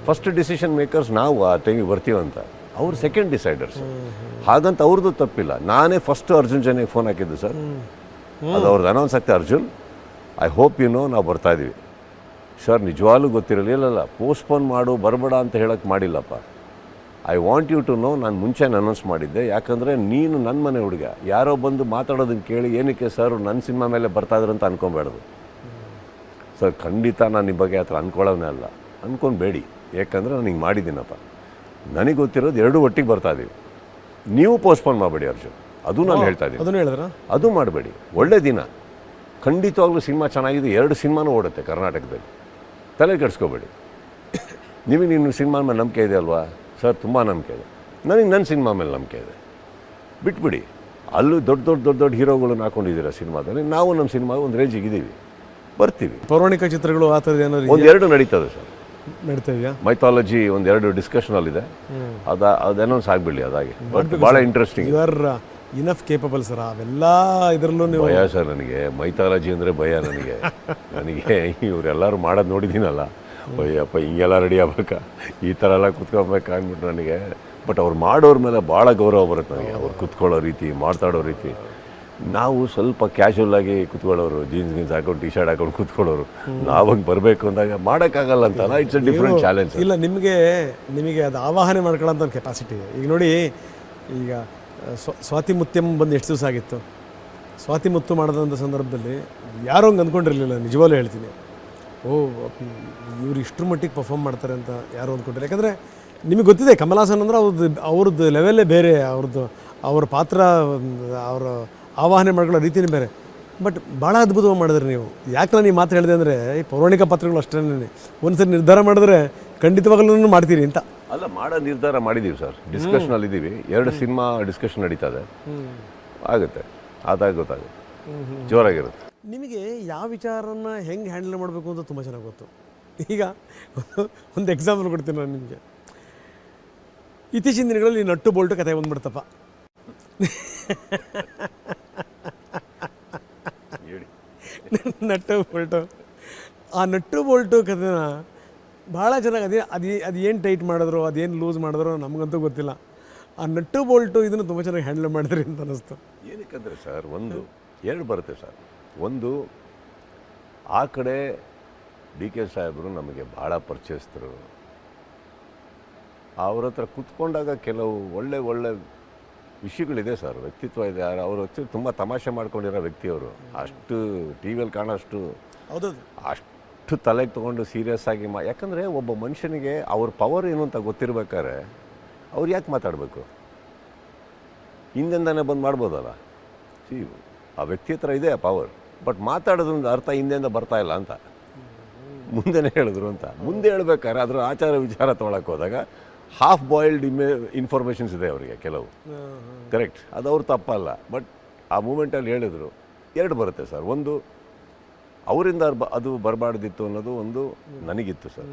ಫಸ್ಟ್ ಡಿಸಿಷನ್ ಮೇಕರ್ಸ್ ನಾವು ಆ ಟೈಮಿಗೆ ಬರ್ತೀವಂತ, ಅವ್ರು ಸೆಕೆಂಡ್ ಡಿಸೈಡರ್ಸ್. ಹಾಗಂತ ಅವ್ರದ್ದು ತಪ್ಪಿಲ್ಲ. ನಾನೇ ಫಸ್ಟ್ ಅರ್ಜುನ್ ಜನಿಗೆ ಫೋನ್ ಹಾಕಿದ್ದು ಸರ್. ಅದು ಅವ್ರದ್ದು ಅನೌನ್ಸ್ ಆಗ್ತದೆ, ಅರ್ಜುನ್ ಐ ಹೋಪ್ ನಾವು ಬರ್ತಾಯಿದ್ದೀವಿ ಸರ್. ನಿಜವಾಗ್ಲೂ ಗೊತ್ತಿರಲಿಲ್ಲ, ಪೋಸ್ಟ್ಪೋನ್ ಮಾಡು ಬರಬೇಡ ಅಂತ ಹೇಳಕ್ಕೆ ಮಾಡಿಲ್ಲಪ್ಪ. I want you to know, ನಾನು ಮುಂಚೆ ಅನೌನ್ಸ್ ಮಾಡಿದ್ದೆ. ಯಾಕಂದರೆ ನೀನು ನನ್ನ ಮನೆ ಹುಡುಗ, ಯಾರೋ ಬಂದು ಮಾತಾಡೋದನ್ನು ಕೇಳಿ ಏನಕ್ಕೆ ಸರ್ ನನ್ನ ಸಿನಿಮಾ ಮೇಲೆ ಬರ್ತಾಯಿದ್ರು ಅಂತ ಅನ್ಕೊಬೇಡ್ದು ಸರ್. ಖಂಡಿತ ನಾನು ನಿಮ್ಮ ಬಗ್ಗೆ ಆ ಥರ ಅಂದ್ಕೊಳ್ಳೋನೇ ಅಲ್ಲ, ಅಂದ್ಕೊಬೇಡಿ. ಯಾಕಂದರೆ ನಾನು ಹಿಂಗೆ ಮಾಡಿದ್ದೀನಪ್ಪ. ನನಗೆ ಗೊತ್ತಿರೋದು 2 ಒಟ್ಟಿಗೆ ಬರ್ತಾಯಿದ್ದೀವಿ. ನೀವು ಪೋಸ್ಟ್ಪೋನ್ ಮಾಡಬೇಡಿ ಅರ್ಜುನ್, ಅದು ನಾನು ಹೇಳ್ತಾ ಇದ್ದೀನಿ. ಅದನ್ನು ಹೇಳಿದ್ರ, ಅದು ಮಾಡಬೇಡಿ. ಒಳ್ಳೆ ದಿನ, ಖಂಡಿತವಾಗ್ಲೂ ಸಿನಿಮಾ ಚೆನ್ನಾಗಿದೆ. 2 ಸಿನಿಮಾನೂ ಓಡುತ್ತೆ ಕರ್ನಾಟಕದಲ್ಲಿ, ತಲೆ ಕೆಡಿಸ್ಕೋಬೇಡಿ. ನಿಮ್ಮ ಸಿನಿಮಾ ಮೇಲೆ ನಂಬಿಕೆ ಇದೆ ಅಲ್ವಾ ಸರ್? ತುಂಬ ನಂಬಿಕೆ ಇದೆ ನನಗೆ. ನನ್ನ ಸಿನಿಮಾ ಮೇಲೆ ನಂಬಿಕೆ ಇದೆ, ಬಿಟ್ಬಿಡಿ. ಅಲ್ಲೂ ದೊಡ್ಡ ಹೀರೋಗಳನ್ನ ಹಾಕೊಂಡಿದ್ದೀರ ಸಿನಿಮಾದಲ್ಲಿ. ನಾವು ನಮ್ಮ ಸಿನಿಮಾ ಒಂದು ರೇಂಜಿಗೆ ಇದ್ದೀವಿ, ಬರ್ತೀವಿ. ಪೌರಾಣಿಕ ಚಿತ್ರಗಳು ಆ ಥರದ್ದು ಏನಾದ್ರು 1-2 ನಡೀತದೆ ಸರ್, ನಡೀತಾ ಇದೆಯಾ? ಮೈಥಾಲಜಿ 1-2 ಡಿಸ್ಕಷನಲ್ಲಿದೆ. ಅದು ಅನೌನ್ಸ್ ಆಗಿಬಿಡಲಿ. ಅದಾಗಿ ಬಟ್ ಭಾಳ interesting. You are enough capable sir. ಅವೆಲ್ಲ ಇದರಲ್ಲೂ ನೀವು ಭಯ ಸರ್ ನನಗೆ. ಮೈಥಾಲಜಿ ಅಂದರೆ ಭಯ ನನಗೆ. ಇವರೆಲ್ಲರೂ ಮಾಡೋದು ನೋಡಿದ್ದೀನಲ್ಲ, ಅಯ್ಯಪ್ಪ ಹಿಂಗೆಲ್ಲ ರೆಡಿ ಆಗ್ಬೇಕಾ, ಈ ಥರ ಎಲ್ಲ ಕುತ್ಕೋಬೇಕಾ ಅಂದ್ಬಿಟ್ಟು ನನಗೆ. ಬಟ್ ಅವ್ರು ಮಾಡೋರ ಮೇಲೆ ಭಾಳ ಗೌರವ ಬರುತ್ತೆ ನನಗೆ. ಅವ್ರು ಕುತ್ಕೊಳ್ಳೋ ರೀತಿ, ಮಾತಾಡೋ ರೀತಿ. ನಾವು ಸ್ವಲ್ಪ ಕ್ಯಾಶುವಲ್ ಆಗಿ ಕುತ್ಕೊಳ್ಳೋರು, ಜೀನ್ಸ್ ಹಾಕೊಂಡು ಟಿ ಶರ್ಟ್ ಹಾಕೊಂಡು ಕುತ್ಕೊಳ್ಳೋರು. ನಾವಂಗೆ ಬರಬೇಕು ಅಂದಾಗ ಮಾಡೋಕ್ಕಾಗಲ್ಲ ಅಂತಲ್ಲ. It's A different challenge. ಇಲ್ಲ, ನಿಮಗೆ ಅದು ಆವಾಹನೆ ಮಾಡ್ಕೊಳ್ಳೋಂಥ ಕೆಪಾಸಿಟಿ ಇದೆ. ಈಗ ನೋಡಿ, ಈಗ ಸ್ವಾತಿ ಮುತ್ಯಂ ಬಂದು ಎಷ್ಟು ದಿವಸ ಆಗಿತ್ತು. ಸ್ವಾತಿ ಮುತ್ತು ಮಾಡೋದಂಥ ಸಂದರ್ಭದಲ್ಲಿ ಯಾರೋ ಹಂಗೆ ಅಂದ್ಕೊಂಡಿರಲಿಲ್ಲ, ನಿಜವಾಗ್ಲೂ ಹೇಳ್ತೀನಿ. ಇವ್ರು ಇಷ್ಟರ ಮಟ್ಟಿಗೆ ಪರ್ಫಾರ್ಮ್ ಮಾಡ್ತಾರೆ ಅಂತ ಯಾರು ಅಂದ್ಕೊಂಡಿಲ್ಲ. ಯಾಕಂದರೆ ನಿಮಗೆ ಗೊತ್ತಿದೆ, ಕಮಲ್ ಹಾಸನ್ ಅಂದರೆ ಅವ್ರದ್ದು ಲೆವೆಲ್ಲೇ ಬೇರೆ. ಅವ್ರ ಪಾತ್ರ, ಅವರ ಆವಾಹನೆ ಮಾಡ್ಕೊಳ್ಳೋ ರೀತಿಯೇ ಬೇರೆ. ಬಟ್ ಭಾಳ ಅದ್ಭುತವಾಗಿ ಮಾಡಿದ್ರಿ ನೀವು. ಯಾಕೆ ನಾನು ಈ ಮಾತು ಹೇಳಿದೆ ಅಂದರೆ, ಈ ಪೌರಾಣಿಕ ಪಾತ್ರಗಳು ಅಷ್ಟೇ. ಒಂದ್ಸರಿ ನಿರ್ಧಾರ ಮಾಡಿದ್ರೆ ಖಂಡಿತವಾಗಲೂ ಮಾಡ್ತೀರಿ ಅಂತ ಅಲ್ಲ, ಮಾಡೋ ನಿರ್ಧಾರ ಮಾಡಿದ್ದೀವಿ ಸರ್. ಡಿಸ್ಕಷನಲ್ಲಿ ಇದ್ದೀವಿ. 2 ಸಿನಿಮಾ ಡಿಸ್ಕಷನ್ ನಡೀತದೆ. ಆಗುತ್ತೆ, ಅದಾಗ ಗೊತ್ತಾಗುತ್ತೆ, ಜೋರಾಗಿರುತ್ತೆ. ನಿಮಗೆ ಯಾವ ವಿಚಾರನ ಹೆಂಗೆ ಹ್ಯಾಂಡಲ್ ಮಾಡಬೇಕು ಅಂತ ತುಂಬ ಚೆನ್ನಾಗಿ ಗೊತ್ತು. ಈಗ ಒಂದು ಎಕ್ಸಾಂಪಲ್ ಕೊಡ್ತೀನಿ ನಾನು ನಿಮಗೆ. ಇತ್ತೀಚಿನ ದಿನಗಳಲ್ಲಿ ನಟ್ಟು ಬೋಲ್ಟು ಕತೆ ಬಂದ್ಬಿಡ್ತಪ್ಪ. ನಟ್ಟು ಬೋಲ್ಟು, ಆ ನಟ್ಟು ಬೋಲ್ಟು ಕಥೆನ ಭಾಳ ಚೆನ್ನಾಗಿ ಅದು ಏನು ಟೈಟ್ ಮಾಡಿದ್ರು, ಅದೇನು ಲೂಸ್ ಮಾಡಿದ್ರು ನಮಗಂತೂ ಗೊತ್ತಿಲ್ಲ. ಆ ನಟ್ಟು ಬೋಲ್ಟು ಇದನ್ನು ತುಂಬ ಚೆನ್ನಾಗಿ ಹ್ಯಾಂಡಲ್ ಮಾಡಿದ್ರಿ ಅಂತ ಅನ್ನಿಸ್ತು. ಏನಕ್ಕಂದರೆ ಸರ್, 2 ಬರುತ್ತೆ ಸರ್. ಒಂದು, ಆ ಕಡೆ DK ಸಾಹೇಬರು ನಮಗೆ ಭಾಳ ಪರಿಚಯಿಸ್ತರು. ಅವ್ರ ಹತ್ರ ಕುತ್ಕೊಂಡಾಗ ಕೆಲವು ಒಳ್ಳೆ ವಿಷಯಗಳಿದೆ ಸರ್, ವ್ಯಕ್ತಿತ್ವ ಇದೆ. ಅವ್ರ ವ್ಯಕ್ತಿ ತುಂಬ ತಮಾಷೆ ಮಾಡ್ಕೊಂಡಿರೋ ವ್ಯಕ್ತಿಯವರು. ಅಷ್ಟು ಟಿ ವಿಯಲ್ಲಿ ಕಾಣೋಷ್ಟು ಅಷ್ಟು ತಲೆಗೆ ತೊಗೊಂಡು ಸೀರಿಯಸ್ ಆಗಿ ಯಾಕಂದರೆ ಒಬ್ಬ ಮನುಷ್ಯನಿಗೆ ಅವ್ರ ಪವರ್ ಏನು ಅಂತ ಗೊತ್ತಿರ್ಬೇಕಾದ್ರೆ ಅವ್ರು ಯಾಕೆ ಮಾತಾಡಬೇಕು? ಹಿಂದಿಂದನೇ ಬಂದು ಮಾಡ್ಬೋದಲ್ಲ. ಆ ವ್ಯಕ್ತಿ ಹತ್ರ ಇದೆ ಆ ಪವರ್. ಬಟ್ ಮಾತಾಡೋದ್ರಿಂದ ಅರ್ಥ ಹಿಂದೆಯಿಂದ ಬರ್ತಾ ಇಲ್ಲ ಅಂತ ಮುಂದೆನೇ ಹೇಳಿದ್ರು ಅಂತ. ಮುಂದೆ ಹೇಳ್ಬೇಕಾದ್ರೆ ಅದರ ಆಚಾರ ವಿಚಾರ ತೊಗೊಳಕ್ಕೆ ಹೋದಾಗ ಹಾಫ್ ಬಾಯ್ಲ್ಡ್ ಇನ್ಫಾರ್ಮೇಷನ್ಸ್ ಇದೆ ಅವರಿಗೆ ಕೆಲವು. ಕರೆಕ್ಟ್, ಅದು ಅವ್ರು ತಪ್ಪಲ್ಲ. ಬಟ್ ಆ ಮೂಮೆಂಟಲ್ಲಿ ಹೇಳಿದ್ರು ಎರಡು ಬರುತ್ತೆ ಸರ್. ಒಂದು ಅವರಿಂದ ಅದು ಬರಬಾರ್ದಿತ್ತು ಅನ್ನೋದು ಒಂದು ನನಗಿತ್ತು ಸರ್,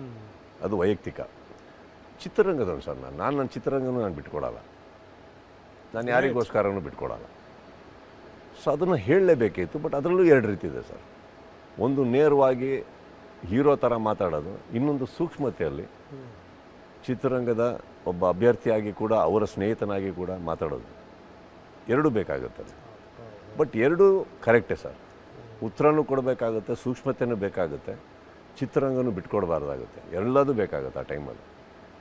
ಅದು ವೈಯಕ್ತಿಕ. ಚಿತ್ರರಂಗದವನು ಸರ್ ನಾನು ನನ್ನ ಚಿತ್ರರಂಗನೂ ನಾನು ಬಿಟ್ಕೊಡಲ್ಲ, ನಾನು ಯಾರಿಗೋಸ್ಕರನೂ ಬಿಟ್ಕೊಡಲ್ಲ. ಸೊ ಅದನ್ನು ಹೇಳಲೇಬೇಕಿತ್ತು. ಬಟ್ ಅದರಲ್ಲೂ ಎರಡು ರೀತಿ ಇದೆ ಸರ್. ಒಂದು ನೇರವಾಗಿ ಹೀರೋ ಥರ ಮಾತಾಡೋದು, ಇನ್ನೊಂದು ಸೂಕ್ಷ್ಮತೆಯಲ್ಲಿ ಚಿತ್ರರಂಗದ ಒಬ್ಬ ಅಭ್ಯರ್ಥಿಯಾಗಿ ಕೂಡ ಅವರ ಸ್ನೇಹಿತನಾಗಿ ಕೂಡ ಮಾತಾಡೋದು. ಎರಡೂ ಬೇಕಾಗುತ್ತೆ. ಬಟ್ ಎರಡೂ ಕರೆಕ್ಟೇ ಸರ್. ಉತ್ತರನೂ ಕೊಡಬೇಕಾಗುತ್ತೆ, ಸೂಕ್ಷ್ಮತೆಯೂ ಬೇಕಾಗುತ್ತೆ, ಚಿತ್ರರಂಗನೂ ಬಿಟ್ಕೊಡ್ಬಾರ್ದಾಗುತ್ತೆ. ಎಲ್ಲದೂ ಬೇಕಾಗುತ್ತೆ ಆ ಟೈಮಲ್ಲಿ.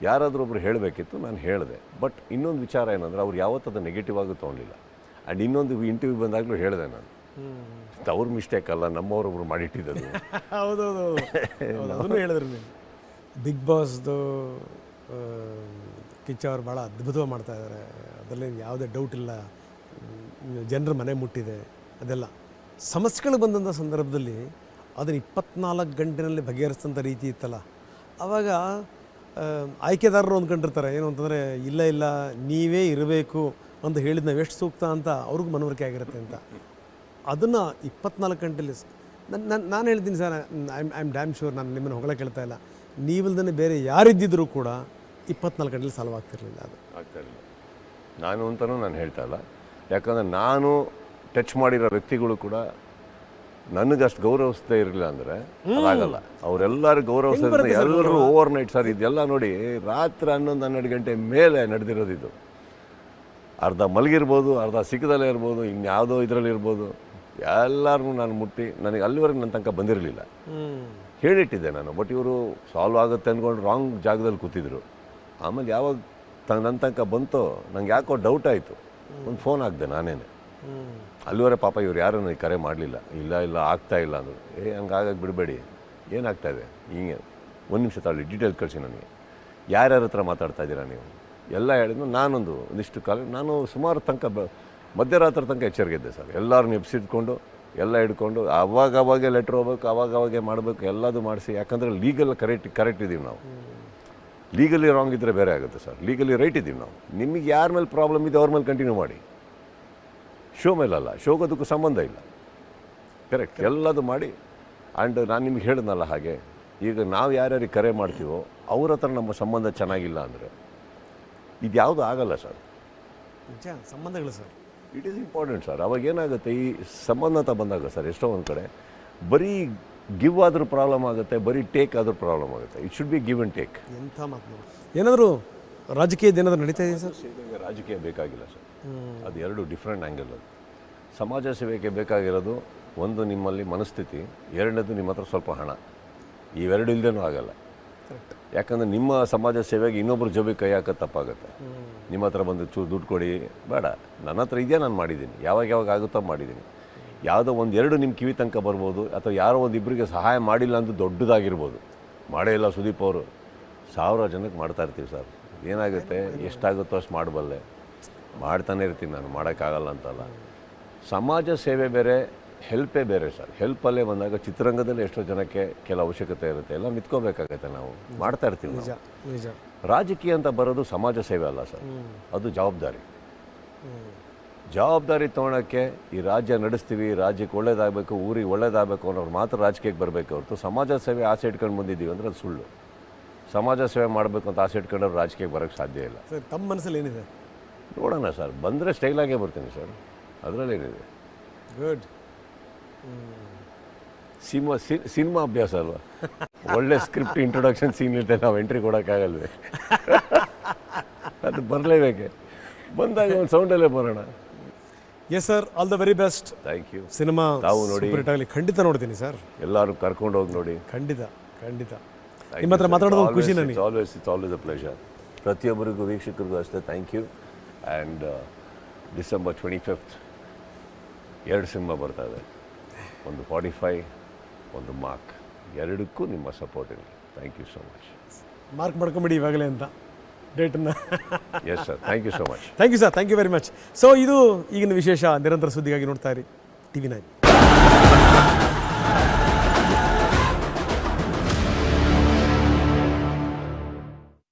ಯಾರಾದರೂ ಒಬ್ರು ಹೇಳಬೇಕಿತ್ತು, ನಾನು ಹೇಳಿದೆ. ಬಟ್ ಇನ್ನೊಂದು ವಿಚಾರ ಏನಂದರೆ ಅವ್ರು ಯಾವತ್ತದು ನೆಗೆಟಿವ್ ಆಗಿ ತೊಗೊಂಡಿಲ್ಲ. ಆ್ಯಂಡ್ ಇನ್ನೊಂದು ಇಂಟರ್ವ್ಯೂ ಬಂದಾಗಲೂ ಹೇಳಿದೆ ನಾನು, ಅವ್ರ ಮಿಸ್ಟೇಕ್ ಅಲ್ಲ, ನಮ್ಮವರೊಬ್ರು ಮಾಡಿಟ್ಟಿದ್ದು. ಹೌದೌದು, ಅದನ್ನು ಹೇಳಿದ್ರು ನೀವು. ಬಿಗ್ ಬಾಸ್ದು ಕಿಚ್ಚ ಅವ್ರು ಭಾಳ ಅದ್ಭುತವಾಗಿ ಮಾಡ್ತಾಯಿದ್ದಾರೆ, ಅದರಲ್ಲಿ ಯಾವುದೇ ಡೌಟ್ ಇಲ್ಲ. ಜನರ ಮನೆ ಮುಟ್ಟಿದೆ, ಅದೆಲ್ಲ ಸಮಸ್ಯೆಗಳು ಬಂದಂಥ ಸಂದರ್ಭದಲ್ಲಿ ಅದನ್ನು 24 ಗಂಟೆನಲ್ಲಿ ಬಗೆಹರಿಸಿದಂಥ ರೀತಿ ಇತ್ತಲ್ಲ. ಆವಾಗ ಆಯ್ಕೆದಾರರು ಅಂದ್ಕೊಂಡಿರ್ತಾರೆ ಏನು ಅಂತಂದರೆ, ಇಲ್ಲ ನೀವೇ ಇರಬೇಕು ಅಂತ ಹೇಳಿದ ನಾವು ಎಷ್ಟು ಸೂಕ್ತ ಅಂತ ಅವ್ರಿಗೂ ಮನವರಿಕೆ ಆಗಿರುತ್ತೆ ಅಂತ. ಅದನ್ನು 24 ಗಂಟೆಲಿ ನಾನು ಹೇಳ್ತೀನಿ sir, I am dam sure, ನಾನು ನಿಮ್ಮನ್ನು ಹೊಗಳಕ್ಕೆ ಹೇಳ್ತಾ ಇಲ್ಲ, ನೀವಿಲ್ದೇ ಬೇರೆ ಯಾರಿದ್ದಿದ್ರೂ ಕೂಡ 24 ಗಂಟೆಲಿ ಸಾಲ್ವ್ ಆಗ್ತಿರಲಿಲ್ಲ. ಅದು ಆಗ್ತಾಯಿರಲಿಲ್ಲ. ನಾನು ಅಂತಲೂ ನಾನು ಹೇಳ್ತಾ ಇಲ್ಲ. ಯಾಕಂದರೆ ನಾನು ಟಚ್ ಮಾಡಿರೋ ವ್ಯಕ್ತಿಗಳು ಕೂಡ ನನಗೆ ಅಷ್ಟು ಗೌರವಿಸದೇ ಇರಲಿಲ್ಲ ಅಂದರೆ ಅದಾಗಲ್ಲ. ಅವರೆಲ್ಲರೂ ಗೌರವಿಸೋದ್ರಿಂದ ಎಲ್ಲರೂ ಓವರ್ ನೈಟ್ ಸರ್. ಇದೆಲ್ಲ ನೋಡಿ ರಾತ್ರಿ 11-12 ಗಂಟೆ ಮೇಲೆ ನಡೆದಿರೋದು. ಇದು ಅರ್ಧ ಮಲಗಿರ್ಬೋದು, ಅರ್ಧ ಸಿಕ್ಕದಲ್ಲೇ ಇರ್ಬೋದು, ಇನ್ಯಾವುದೋ ಇದರಲ್ಲಿ ಇರ್ಬೋದು. ಎಲ್ಲರೂ ನಾನು ಮುಟ್ಟಿ, ನನಗೆ ಅಲ್ಲಿವರೆಗೆ ನನ್ನ ತನಕ ಬಂದಿರಲಿಲ್ಲ, ಹೇಳಿಟ್ಟಿದ್ದೆ ನಾನು. ಬಟ್ ಇವರು ಸಾಲ್ವ್ ಆಗುತ್ತೆ ಅಂದ್ಕೊಂಡು ರಾಂಗ್ ಜಾಗದಲ್ಲಿ ಕೂತಿದ್ರು. ಆಮೇಲೆ ಯಾವಾಗ ನನ್ನ ತನಕ ಬಂತೋ ನಂಗೆ ಯಾಕೋ ಡೌಟ್ ಆಯಿತು. ಒಂದು ಫೋನ್ ಹಾಕಿದೆ ನಾನೇನೆ. ಅಲ್ಲಿವರೆ ಪಾಪ ಇವ್ರು ಯಾರೂ ನನಗೆ ಕರೆ ಮಾಡಲಿಲ್ಲ. ಇಲ್ಲ ಆಗ್ತಾಯಿಲ್ಲ ಅಂದರು. ಹಂಗಾಗಕ್ಕೆ ಬಿಡಬೇಡಿ, ಏನಾಗ್ತಾಯಿದೆ ಹಿಂಗೆ, ಒಂದು ನಿಮಿಷ ತಾಳಿ ಡೀಟೇಲ್ಸ್ ಕಳಿಸಿ ನನಗೆ, ಯಾರ್ಯಾರ ಹತ್ರ ಮಾತಾಡ್ತಾ ಇದ್ದೀರಾ ನೀವು ಎಲ್ಲ ಹೇಳಿದ್ನು. ಒಂದಿಷ್ಟು ಕಾಲ ನಾನು ಸುಮಾರು ತನಕ ಮಧ್ಯರಾತ್ರಿ ತನಕ ಎಚ್ಚರಿಗಿದ್ದೆ ಸರ್. ಎಲ್ಲರನ್ನ ಎಬ್ಸಿಟ್ಕೊಂಡು ಎಲ್ಲ ಹಿಡ್ಕೊಂಡು ಅವಾಗವಾಗೆ ಲೆಟ್ರ್ ಹೋಗ್ಬೇಕು, ಅವಾಗವಾಗೆ ಮಾಡಬೇಕು, ಎಲ್ಲದೂ ಮಾಡಿಸಿ. ಯಾಕಂದರೆ ಲೀಗಲ್ ಕರೆಕ್ಟ್ ಇದ್ದೀವಿ ನಾವು. ಲೀಗಲಿ ರಾಂಗ್ ಇದ್ದರೆ ಬೇರೆ ಆಗುತ್ತೆ ಸರ್. ಲೀಗಲಿ ರೈಟ್ ಇದ್ದೀವಿ ನಾವು. ನಿಮಗೆ ಯಾರ ಮೇಲೆ ಪ್ರಾಬ್ಲಮ್ ಇದೆ ಅವ್ರ ಮೇಲೆ ಕಂಟಿನ್ಯೂ ಮಾಡಿ, ಶೋ ಮೇಲಲ್ಲ. ಶೋಗೋದಕ್ಕೂ ಸಂಬಂಧ ಇಲ್ಲ. ಕರೆಕ್ಟ್, ಎಲ್ಲದು ಮಾಡಿ. ಆ್ಯಂಡ್ ನಾನು ನಿಮ್ಗೆ ಹೇಳಿದ್ನಲ್ಲ ಹಾಗೆ, ಈಗ ನಾವು ಯಾರ್ಯಾರಿಗೆ ಕರೆ ಮಾಡ್ತೀವೋ ಅವ್ರ ಹತ್ರ ನಮ್ಮ ಸಂಬಂಧ ಚೆನ್ನಾಗಿಲ್ಲ ಅಂದರೆ ಇದು ಯಾವುದು ಆಗಲ್ಲ ಸರ್. ನಿಜ, ಸಂಬಂಧಗಳು sir it is important sir. ಅವಾಗ ಏನಾಗುತ್ತೆ, ಈ ಸಂಬಂಧ ಬಂದಾಗ ಸರ್ ಎಷ್ಟೋ ಒಂದು ಕಡೆ ಬರೀ ಗಿವ್ ಆದರೂ ಪ್ರಾಬ್ಲಮ್ ಆಗುತ್ತೆ, ಬರೀ ಟೇಕ್ ಆದರೂ ಪ್ರಾಬ್ಲಮ್ ಆಗುತ್ತೆ. It should B give and take. ಎಂಥ ಮಾತು. ಏನಾದರೂ ರಾಜಕೀಯದ ಏನಾದರೂ ನಡೀತಾ ಇದೆ ಸರ್? ರಾಜಕೀಯ ಬೇಕಾಗಿಲ್ಲ ಸರ್. ಅದು ಎರಡು ಡಿಫ್ರೆಂಟ್ ಆ್ಯಂಗಲ್. ಅದು ಸಮಾಜ ಸೇವೆಗೆ ಬೇಕಾಗಿರೋದು ಒಂದು ನಿಮ್ಮಲ್ಲಿ ಮನಸ್ಥಿತಿ, ಎರಡನೇದು ನಿಮ್ಮ ಹತ್ರ ಸ್ವಲ್ಪ ಹಣ. ಇವೆರಡು ಇಲ್ಲದೇನೂ ಆಗಲ್ಲ. ಯಾಕಂದರೆ ನಿಮ್ಮ ಸಮಾಜ ಸೇವೆಗೆ ಇನ್ನೊಬ್ಬರು ಜೋಬಿಗೆ ಕೈ ಹಾಕೋದು ತಪ್ಪಾಗುತ್ತೆ. ನಿಮ್ಮ ಹತ್ರ ಬಂದು ದುಡ್ಡು ಕೊಡಿ ಬೇಡ, ನನ್ನ ಹತ್ರ ಇದೆಯಾ, ನಾನು ಮಾಡಿದ್ದೀನಿ, ಯಾವಾಗ ಆಗುತ್ತೋ ಮಾಡಿದ್ದೀನಿ. ಯಾವುದೋ ಒಂದೆರಡು ನಿಮ್ಮ ಕಿವಿ ತನಕ ಬರ್ಬೋದು, ಅಥವಾ ಯಾರೋ ಒಂದಿಬ್ಬರಿಗೆ ಸಹಾಯ ಮಾಡಿಲ್ಲ ಅಂತ ದೊಡ್ಡದಾಗಿರ್ಬೋದು. ಮಾಡೇ ಇಲ್ಲ ಸುದೀಪ್ ಅವರು 1000 ಜನಕ್ಕೆ ಮಾಡ್ತಾ ಇರ್ತೀವಿ ಸರ್. ಏನಾಗುತ್ತೆ, ಎಷ್ಟಾಗುತ್ತೋ ಅಷ್ಟು ಮಾಡಬಲ್ಲೆ, ಮಾಡ್ತಾನೆ ಇರ್ತೀನಿ ನಾನು, ಮಾಡೋಕ್ಕಾಗಲ್ಲ ಅಂತಲ್ಲ. ಸಮಾಜ ಸೇವೆ ಬೇರೆ, ಹೆಲ್ಪೇ ಬೇರೆ ಸರ್. ಹೆಲ್ಪಲ್ಲೇ ಬಂದಾಗ ಚಿತ್ರರಂಗದಲ್ಲಿ ಎಷ್ಟೋ ಜನಕ್ಕೆ ಕೆಲ ಅವಶ್ಯಕತೆ ಇರುತ್ತೆ, ಎಲ್ಲ ನಿಂತ್ಕೋಬೇಕಾಗತ್ತೆ. ನಾವು ಮಾಡ್ತಾ ಇರ್ತೀವಿ. ನಿಜ. ರಾಜಕೀಯ ಅಂತ ಬರೋದು ಸಮಾಜ ಸೇವೆ ಅಲ್ಲ ಸರ್, ಅದು ಜವಾಬ್ದಾರಿ ತೊಗೊಳಕ್ಕೆ. ಈ ರಾಜ್ಯ ನಡೆಸ್ತೀವಿ, ರಾಜ್ಯಕ್ಕೆ ಒಳ್ಳೇದಾಗಬೇಕು, ಊರಿಗೆ ಒಳ್ಳೇದಾಗಬೇಕು ಅನ್ನೋರು ಮಾತ್ರ ರಾಜಕೀಯಕ್ಕೆ ಬರಬೇಕು ಹೊರತು ಸಮಾಜ ಸೇವೆ ಆಸೆ ಇಟ್ಕೊಂಡು ಬಂದಿದ್ದೀವಿ ಅಂದರೆ ಅದು ಸುಳ್ಳು. ಸಮಾಜ ಸೇವೆ ಮಾಡಬೇಕು ಅಂತ ಆಸೆ ಇಟ್ಕೊಂಡ್ರೆ ರಾಜಕೀಯಕ್ಕೆ ಬರೋಕ್ಕೆ ಸಾಧ್ಯ ಇಲ್ಲ ಸರ್. ತಮ್ಮ ಮನಸ್ಸಲ್ಲಿ ಏನಿದೆ ನೋಡೋಣ ಸರ್, ಬಂದರೆ ಸ್ಟೈಲಾಗೇ ಬರ್ತೀನಿ ಸರ್, ಅದರಲ್ಲೇನಿದೆ. ಗುಡ್. ಸಿನಿಮಾ ಅಭ್ಯಾಸ ಅಲ್ವಾ, ಒಳ್ಳೆ ಸ್ಕ್ರಿಪ್ಟ್ ಇಂಟ್ರೊಡಕ್ಷನ್ ಸೀನ್ ಇರುತ್ತೆ, ನಾವು ಎಂಟ್ರಿ ಕೊಡೋಕ್ಕಾಗಲ್ವೇ? ಅದು ಬರಲೇಬೇಕೆ, ಬಂದಾಗ ಒಂದು ಸೌಂಡಲ್ಲೇ ಬರೋಣ. Yes sir, all the very best. Thank you. Cinema ತಾವು ನೋಡಿ, ಆಗಲಿ, ಖಂಡಿತ ನೋಡ್ತೀನಿ ಸರ್. ಎಲ್ಲರೂ ಕರ್ಕೊಂಡು ಹೋಗಿ ನೋಡಿ. ಖಂಡಿತ. ನಿಮ್ಮ ಹತ್ರ ಮಾತಾಡೋದು ಖುಷಿ ನನಗೆ. It's always a pleasure. ಪ್ರತಿಯೊಬ್ಬರಿಗೂ, ವೀಕ್ಷಕರಿಗೂ ಅಷ್ಟೇ thank you. And December 25 2 cinema ಬರ್ತಾ ಇದೆ, ಒಂದು 45, ಒಂದು ಮಾರ್ಕ್. ಎರಡಕ್ಕೂ ನಿಮ್ಮ ಸಪೋರ್ಟ್ ಇರಲಿ. Thank you so much. Mark ಮಾಡ್ಕೊಂಬಿಡಿ ಇವಾಗಲೇ ಅಂತ ಡೇಟನ್ನು. Yes sir, thank you so much. Thank you sir, thank you very much. So ಇದು ಈಗಿನ ವಿಶೇಷ. ನಿರಂತರ ಸುದ್ದಿಗಾಗಿ ನೋಡ್ತಾ ಇರಿ TV9.